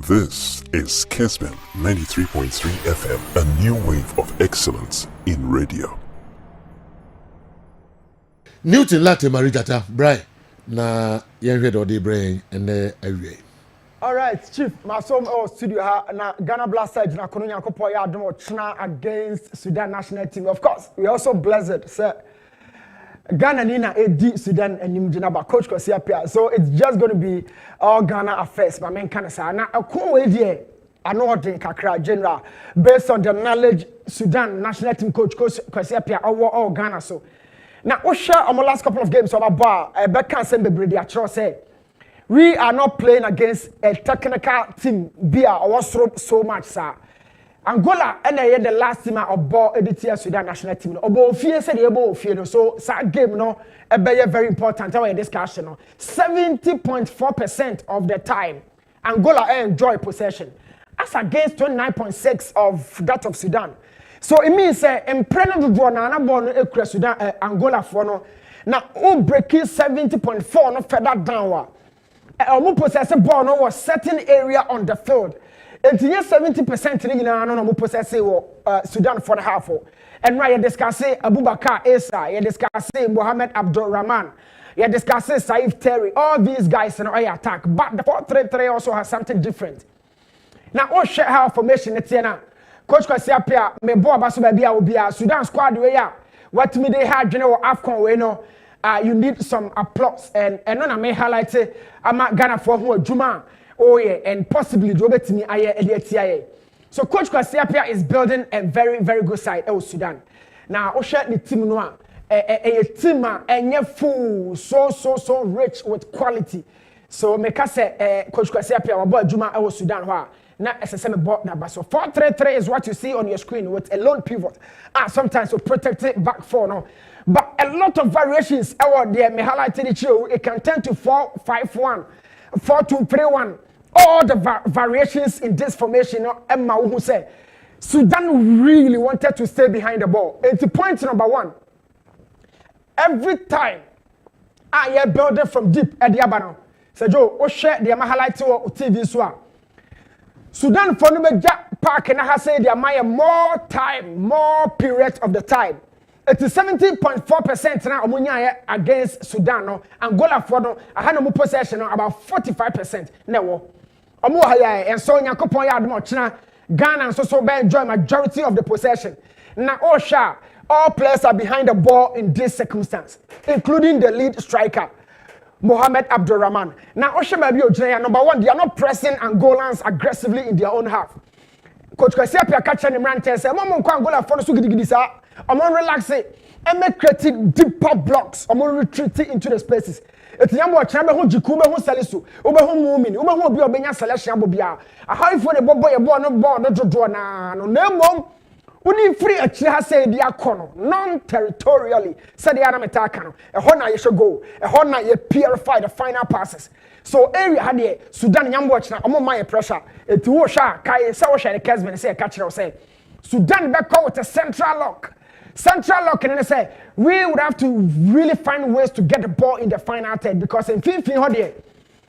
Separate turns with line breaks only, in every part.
This is Kessben 93.3 FM, a new wave of excellence in radio.
Newton Lartey Marijata, Bry, na yenhwe do de brain and awie.
All right, Chief, my son studio na Ghana Blasters na kono Nyankopon ya adom chena against Sudan national team. Of course, we also blessed, sir. Ghana Nina AD Sudan and Nimjinaba coach Kwasi Appiah. So it's just going to be all Ghana affairs. But men can say now a cool idea. I know what Kakra general based on the knowledge Sudan national team coach Kwasi Appiah all Ghana. So now we share on the last couple of games of our bar. I bet can send the actually say we are not playing against a technical team. Bia or so much, sir. Angola and the last team of ball editor Sudan national team. Obo fear said able fear so that game no a very important our discussion. 70.4% of the time Angola enjoy possession as against 29.6% of that of Sudan. So it means in prenatal draw na ball no Sudan Angola for no na o breaking 70.4 no further down. Omo possess ball no was certain area on the field. And 70% in no possess Sudan for the half. And right, you discuss Abubakar Esa, you discuss Mohammed Abdul Rahman, you discuss Saif Terry, all these guys in our attack. But the 4-3-3 also has something different. Now, all share how formation it's here. Coach Kwasi Appiah, me boy basu baby will be a Sudan squad way ya. What me they had general AFCON we know. You need some applause and no me highlight I'm Ghana for who Juma. Oh yeah, and possibly Robert-me aye. So Coach Kwasi Appiah is building a very, very good side of Sudan. Now, Osha the team no a team and full so rich with quality. So make us say Coach Kwasi Appiah about Juma of Sudan wa. Now as a semi board number. So 4-3-3 is what you see on your screen with a lone pivot. Sometimes to protect it back four no. But a lot of variations out there may highlight it can turn to 4-5-1, 4-2-3-1. All the variations in this formation, Emma who said Sudan really wanted to stay behind the ball. And to point number one, every time I build it from deep at the Abano. So Joe, o share the highlight to TV so. Sudan for no park and I say there might more time, more period of the time. It is 70.4% now Omunya against Sudan no. Angola for no I had no possession about 45% no. Omo haya and so Nyankopon ya adom chena Ghana so be enjoy majority of the possession. Now all players are behind the ball in this circumstance, including the lead striker Mohammed Abdul Rahman. Now baby number one, they are not pressing Angolans aggressively in their own half. Coach Kwasi Appiah catch him and say Momo ko Angola for so gidigidi sa. Omo relax it and make creative deeper blocks. Omo retreat into the spaces. It's yam watch na be ho jiku be ho salisu o be ho mumin o be ho obi obenya selection abobia a how for the boy no dodo na no mom uni free akire ha say dia kono non territorially said the anam attack no e ho na ye should go e ho na ye purify the final passes. So area had the Sudan yam watch na omo my pressure it wo sha kai say wo share the Kessben say catch say Sudan be call with a central lock and then say we would have to really find ways to get the ball in the final third because in 15 holiday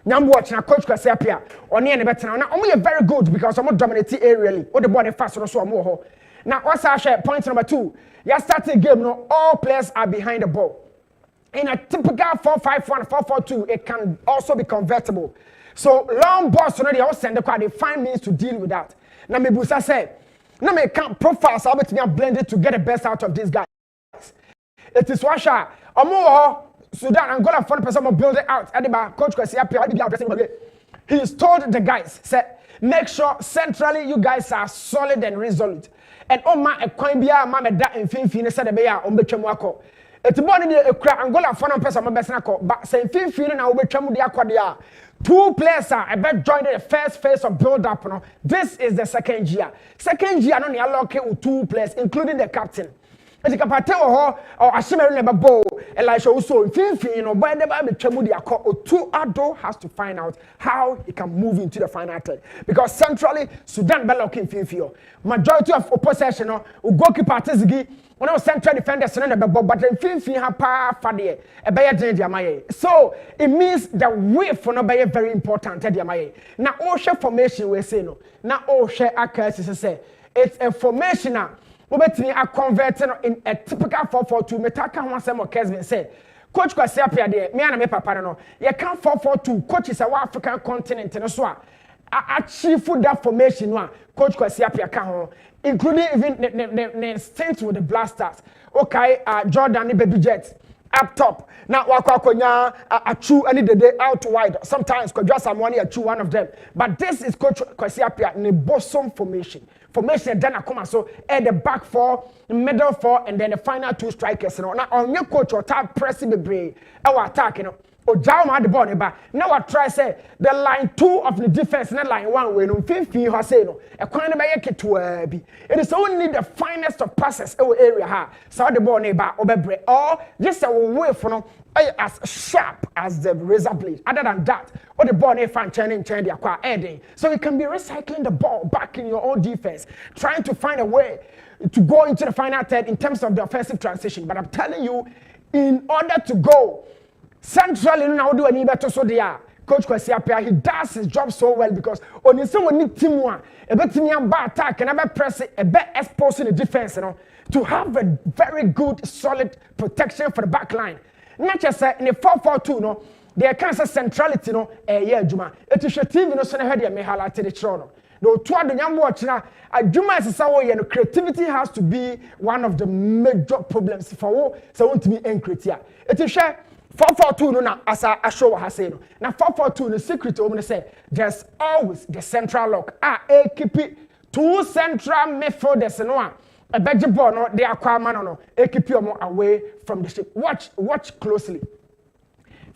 now watch now Coach Kwasi Appiah on the better now only very good because I'm dominating aerially or the ball fast so more now what's our share point number 2 you starting game no all players are behind the ball in a typical 4-5-1 4-4-2 it can also be convertible so long balls so they all send the card they find means to deal with that now me busa say now me can profiles how to blend it to get the best out of these guys. It is Washa. Sudan Angola 40% of build it out. At the back, Coach Kwasi Appiah, he's told the guys, said, make sure centrally you guys are solid and resolute. And my Equambia, Mamma that in Finfine said the Baya on the Chamwako. It's more than a crack Angola 40% of best but saying Finfine now will Chamu the Aquadia. 2 players are about joining the first phase of build up. No? This is the second year. Second year, no, you're with 2 players, including the captain. Etikapate wo or ashimere never bow Elisha also finfin no boy never be twemu dia ko two ado has to find out how he can move into the final third because centrally Sudan be looking finfin majority of possession no goalkeeper Tizigi one central defenders no be but finfin ha pa fade e be ye den dia maye so it means the way for no be very important dia maye na o hwe formation we say no na o hwe akasi say it's a formation Obetini are converted in a typical 4-4-2. Metaka one sem or Kessben say, Coach Kwasi Appiah there, me and me papa no. You can't 4-4-2. Coach is a African continent and so achieve that formation one. Coach Kwasi Appiah can including even the stint with the Blasters. Okay, Jordan baby Jets up top. Now wakwakonya a true any day out wide. Sometimes could just someone a true one of them. But this is Coach Kwasi Appiah in a bosom formation. Formation then I come so at the back four, middle four, and then the final two strikers. You know, now on your coach or tap pressing the brain, our attack, you know, or Jao had the ball back. Now I try say the line 2 of the defense, not line 1 way. No, 50 has say no. A kind of make to be. It is only the finest of passes our area ha. So the ball neighbor over or just a way for no. As sharp as the razor blade. Other than that, or the ball fan change the acquire adding. So you can be recycling the ball back in your own defense, trying to find a way to go into the final third in terms of the offensive transition. But I'm telling you, in order to go centrally now do any better so they are. Coach Kwasi Appiah, he does his job so well because on someone need team one, a better team attack and ever press it, a better exposing the defense, you know, to have a very good solid protection for the back line. Not just in the 4-4-2 no there can say centrality no yeah juma it is TV no so na hwede me highlight the chro no to ado nyam watch na adwuma is say wo no creativity has to be one of the major problems for wo so want to be creative it is 4-4-2 no na as I show ha say no na 4-4-2 no secret o me say there's always the central lock keep two central midfielders no a better ball no they acquire man no keep you away from the ship. Watch closely.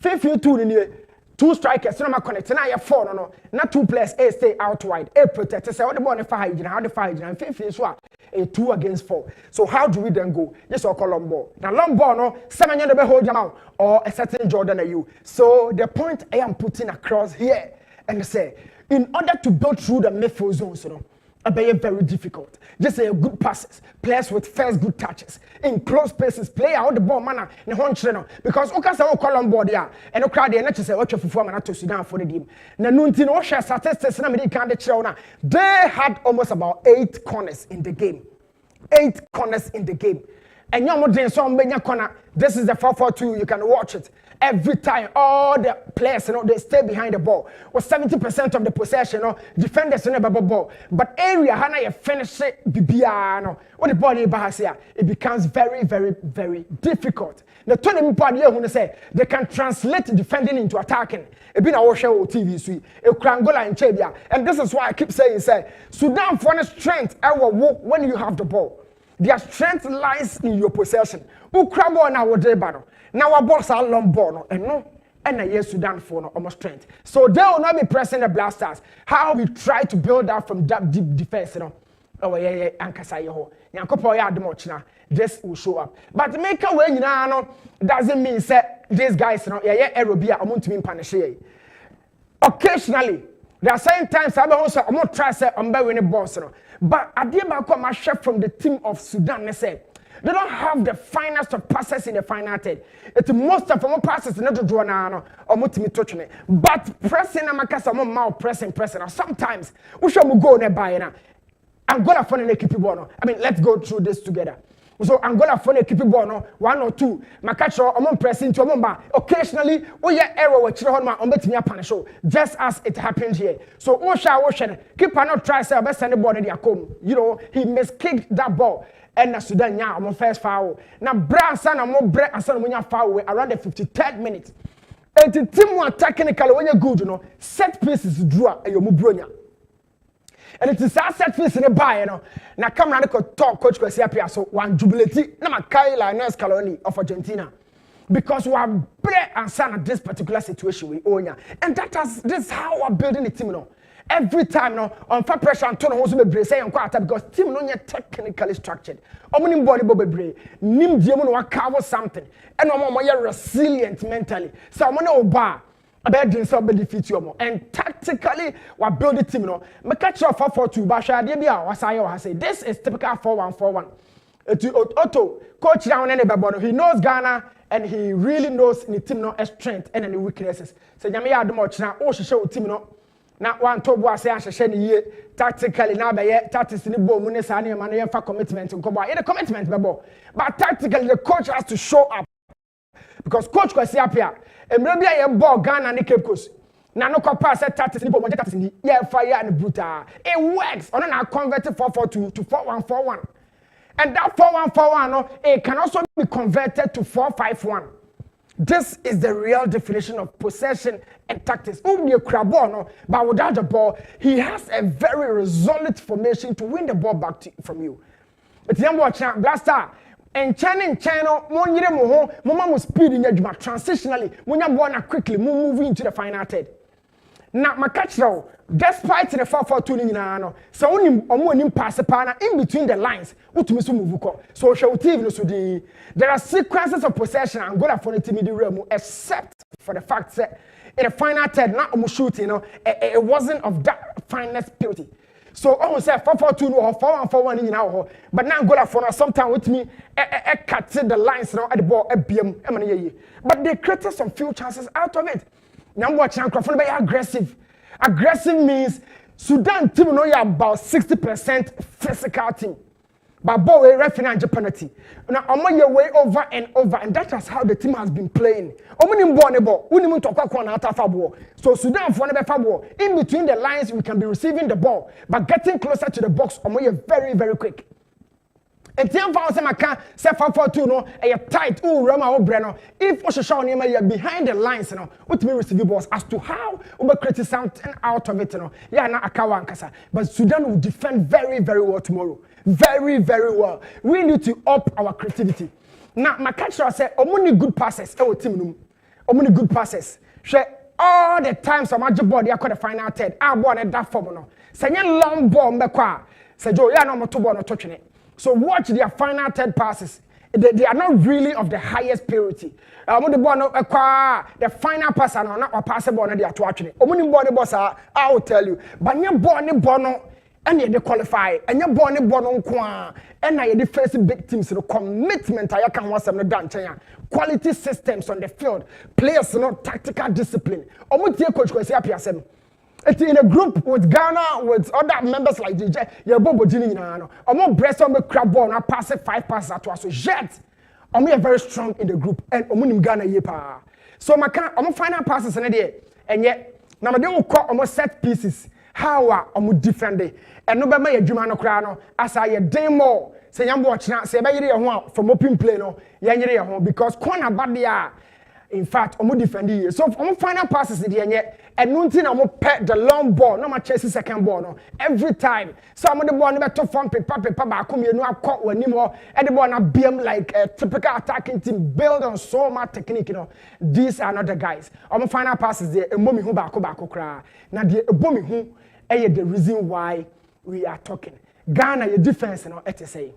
5-2 two strikers no ma connect na ya 4 no na 2 players stay out wide protect say what the ball for hygiene how the hygiene and 5 so a 2 against 4 so how do we then go just a long ball now long ball no 7 you be hold them out or a certain Jordan at you so the point I am putting across here and say in order to go through the midfield zones you know very difficult. Just a good passes, players with first good touches, in close spaces, play out the ball manner in one channel. Because Okasa column board there, and no crowd there, not just say what you perform to Sudan for the team. Nanunti no share statistics and American they had almost about 8 corners in the game. 8 corners in the game. And you're more some corner. This is the 4-4-2, you can watch it. Every time, all the players, you know, they stay behind the ball. Or 70% of the possession, you know, defenders never ball. But area, Hana, you finish it, Bibiano, or the ball here, it becomes very, very, very difficult. The tournament part here, when they say they can translate defending into attacking. It been our show TV, sweet, a Krangola and Chebia. And this is why I keep saying, Sudan for strength, when you have the ball. Their strength lies in your possession. Who crab on our day battle. Now our balls are long ball, and no, and a yes Sudan for no almost strength. So they will not be pressing the Blasters. How we try to build up from that deep defense, you know. Oh yeah, Ankasayo. Yankopo ya demochina. This will show up. But make a way, you know, doesn't mean say these guys, you know, Arabia, I'm to be punished. Occasionally, there are certain times I'm not trying to say I'm winning boss, you know. But I did my chef from the team of Sudan, they say. They don't have the finest of passes in the final third. It's most of them passes not to draw now or multi touching it. But pressing Amakasa mouth pressing. Sometimes we shall go nearby now. Angola for an equipe bono. I mean, let's go through this together. So Angola for an equipe bono, 1 or 2. Makacho, I'm pressing to a mumba. Occasionally, we are error with Chiroma on bet me up on a show, just as it happened here. So Ocean, keep not try to best send the ball in the home. You know, he miskicked that ball. And Sudan now on first foul. Now Branson and more bread and son when you foul around the 53rd minute. And the team one technically when you're good, you know, set pieces draw and you move bronya. And it is our set piece in the buy, you know. Now come around and talk Coach Kwasi Appiah so one jubilate. Now Kyla and Scaloni of Argentina. Because we are bread and son at this particular situation we own ya. And this is how we're building the team, you know. every time no on fa pressure and turn on so bebre say enko attack because team no yet technically structured omuni ball bo bebre nim die mu no waka something and omo ye resilient mentally so omo na oba about doing so defeat you and tactically we build the team no me catch you 4-4-2 ba hwa de bia was say this is typical 4-1-4-1 Otto coach down any bebo he knows Ghana and he really knows the team no strength and any weaknesses so nyame ya adom ochina o hwehwe team no na wan to bo ase ahwehwe ne ye tactically na be tactics ni bo mu ne sa ne ma no ye fa commitment nko bo ye the commitment bebo but tactically the coach has to show up because coach Kwasi Appiah emre bia ye ball Ghana ne Cape Coast na no pass tactics ni bo mo tactics ni ye fire and brutal it works on na converted 4-4-2 to 4-1-4-1 and that 4-1-4-1 no it can also be converted to 4-5-1. This is the real definition of possession and tactics. No, but without the ball, he has a very resolute formation to win the ball back from you. It's young watching blaster and channel one year more, mama speed in your transitionally when you're born quickly moving into the final third. Now, my catch now, despite the 4-4-2, so only pass in between the lines, so show TV. There are sequences of possession and go for the team in the realm, except for the fact that in the final third, not shooting, it wasn't of that finest purity. So almost say 4-4-2 or 4-1-4-1 in now, but now go for sometimes with me, cut the lines now at the ball, but they created some few chances out of it. Number one, Crawford be aggressive. Aggressive means Sudan team know you about 60% physical team. But boy, referee penalty. Now, I'm your way over and over, and that is how the team has been playing. So Sudan for never ball. In between the lines, we can be receiving the ball, but getting closer to the box, very, very quick. And the found some can say 4-4-2 no a tight Rama Obreno. If Oshashaw you behind the lines, what me receive balls as to how we create something out of it, yeah, na akawa nkasa. But Sudan will defend very, very well tomorrow. Very, very well. We need to up our creativity. Now, my catcher say, omuni good passes, team omuni good passes. Share all the times so much ball, they call the final third. I born at that form, no. Say long ball, mekwa. Say Joe, yeah, no more two ball, no touching it. So watch their final third passes. They are not really of the highest purity. The final pass are not passable. They are watching it. I will tell you. But you born bono and you qualify and you born bono and I the first big teams the commitment I can want some done. Quality systems on the field. Players not tactical discipline. Coach Kwasi Appiah. It's in a group with Ghana, with other members like DJ, you're Bobo Jini, I'm more breast on the crab ball, and I pass it 5 passes at us. So, yet, I'm very strong in the group, and I'm Ghana yepa. So, I'm final passes in a day, and yet, now they will call almost set pieces. How I'm defending, and no matter Jumano Crano, as I a demo, say, I'm watching, say, from open play, no, because Kona Badia. In fact, I'm defending you. So, I'm final passes in the end yet. And nothing I'm pet the long ball, no my chasing second ball, no. Every time. So I'm the ball never to form paper, but come here, no, I caught one anymore. And the ball not beam like a typical attacking team build on so much technique, These are not the guys. I'm final passes there, and mommy who back cry. Now the mommy who the reason why we are talking. Ghana, your defense, say.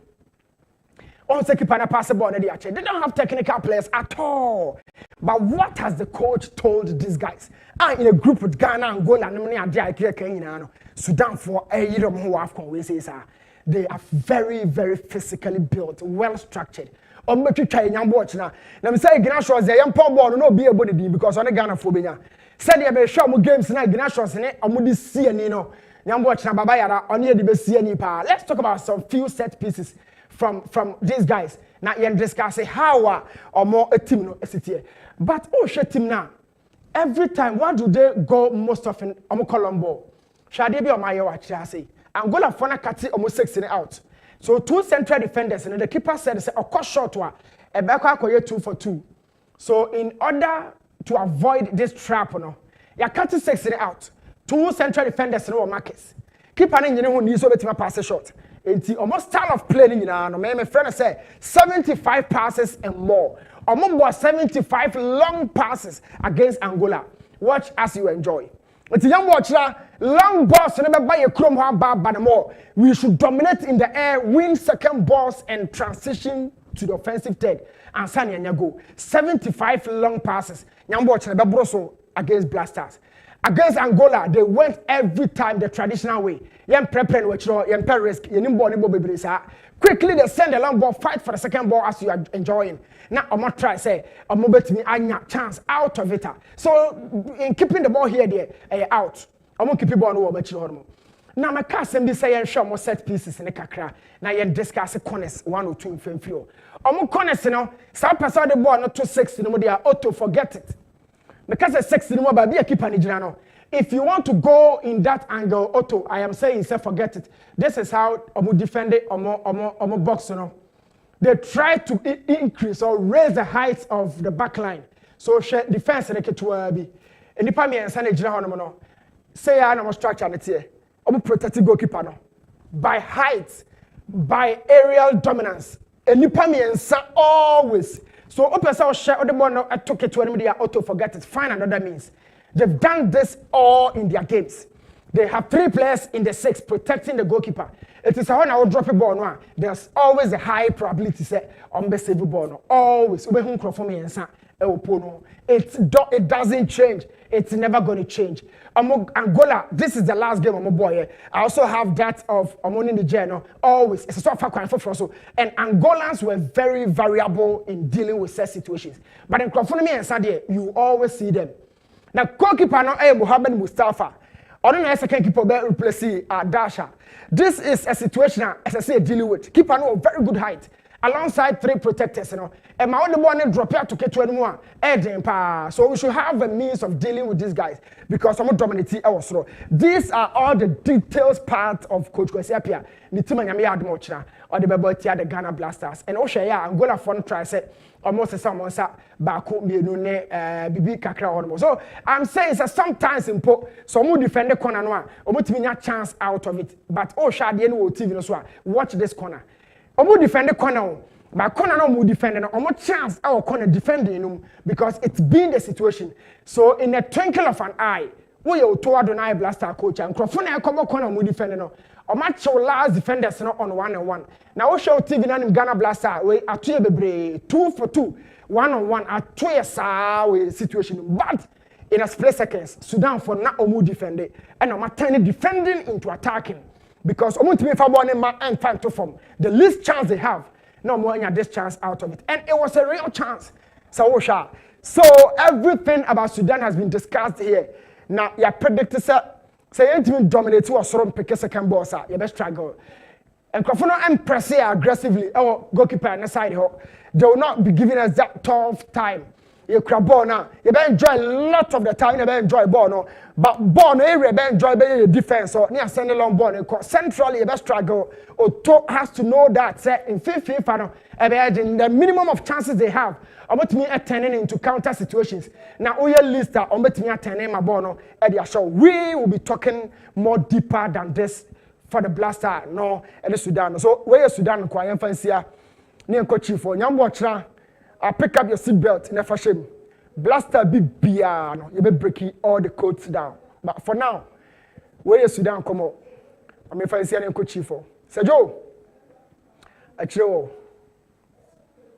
Also, keep on a pass ball. They don't have technical players at all. But what has the coach told these guys? In a group with Ghana, Angola, Sudan for a year who AFCON, they are very, very physically built, well structured. I'm going to try and watch now. Let me say, Ghana shows the young poor ball no be able to do because on the Ghana phobia. Said you be show more games now. Ghana shows in it. I'm going to see young watch now. Baba yara on here the best see power. Let's talk about some few set pieces from these guys. Now you discuss how or more a team no here. But team now. Every time, where do they go most often? Colombo. Shall they be on my watch? I say. Angola Fona Kati almost 16 out. So 2 central defenders and the keeper said, "Of course, short one. A back 2 for 2. So in order to avoid this trap, you cut 16 out. 2 central defenders and markets. Keeper in who needs to pass a shot. It's almost style of playing. My friend say 75 passes and more. Almost 75 long passes against Angola. Watch as you enjoy. It's a young watcher. long balls never buy a chrome but more. We should dominate in the air, win second balls, and transition to the offensive third. And Sani and go 75 long passes. Nyambo Chelebe Broso against Blasters. Against Angola, they went every time the traditional way. Quickly they send the long ball, fight for the second ball as you are enjoying. Now I'm not try say I'm bet me a chance out of it. So in keeping the ball here, there out. I'm gonna keep the ball over Chilormo. Now my cousin be saying show more set pieces in the kakra. Now you discuss corners 1 or 2 in film. I'm corners now. Some person the ball not to 6 no more they are auto forget it. Because a 6 no more by be a keeper ni if you want to go in that angle, Otto, I am saying, say, forget it. This is how Omo defend it, Omo box, you know. They try to increase or raise the height of the back line. So, defense, they get to be. And the Pami and Sandy Jina, say, I am structure, and it's here. Omo protected goalkeeper, no. By height, by aerial dominance. And the Pami and San always. So, open so share the ball, I took it to anybody, Otto, forget it. Find another means. They've done this all in their games. They have 3 players in the 6 protecting the goalkeeper. It is when I will drop a ball now. There's always a high probability set on the save ball. No. Always. It doesn't change. It's never going to change. Angola, this is the last game of my boy. I also have that of Amon in the journal. Always. It's a sort of for and Angolans were very variable in dealing with such situations. But in Crawford and Sadia, you always see them. Now, goalkeeper no Mohamed Mustafa. Other than second keeper be replace Dasha. This is a situation as I say dealing with. Keeper no very good height. Alongside 3 protectors, you know. And my only one drop here to get to anyone. So we should have a means of dealing with these guys because I'm dominating also. These are all the details part of Coach Kwasi Appiah. The team and Yami Admochna or the Bebotia, the Ghana Blasters. And Oshaya Angola fun try set almost a someone sat back home Bibi Kakra. So I'm saying that sometimes in po some who defend the corner no a chance out of it. But Osha the end TV no so watch this corner. Omo defend the corner, but corner no mo defend no. Omo chance our corner defending because it's been the situation. So in a twinkle of an eye, we are to Adonai Blaster coach and Crofona come corner mo defend no. Omo show last defenders no on 1-on-1. Now we show TV na Ghana Blaster we atuye bebre 2 for 2, 1-on-1 atuye sa we situation. But in a split seconds, Sudan for na omo defend it and omo turn defending into attacking. Because and time to form the least chance they have, no more than this chance out of it, and it was a real chance. So everything about Sudan has been discussed here. Now you predict say you dominate or strong pick second ball, sir. You best struggle. And Crawford and press aggressively. Our goalkeeper on the side, they will not be giving us that tough time. You grab ball now. You better enjoy a lot of the time. You better enjoy ball now. But ball no area better enjoy the defense. So near send a long ball. Centrally you better struggle. Otto has to know that. Say in FIFA in the minimum of chances they have. About me turning into counter situations. Now we list that about me turning my ball now. Eddie show we will be talking more deeper than this for the Blaster no and the Sudan. So where is Sudan? Quiet fancy. Near coach for Nyambo. I pick up your seatbelt in a fashion. Blaster be piano. You be breaking all the codes down. But for now, where is Sudan come out? I'm if I see any coach for. Say Joe, I chill.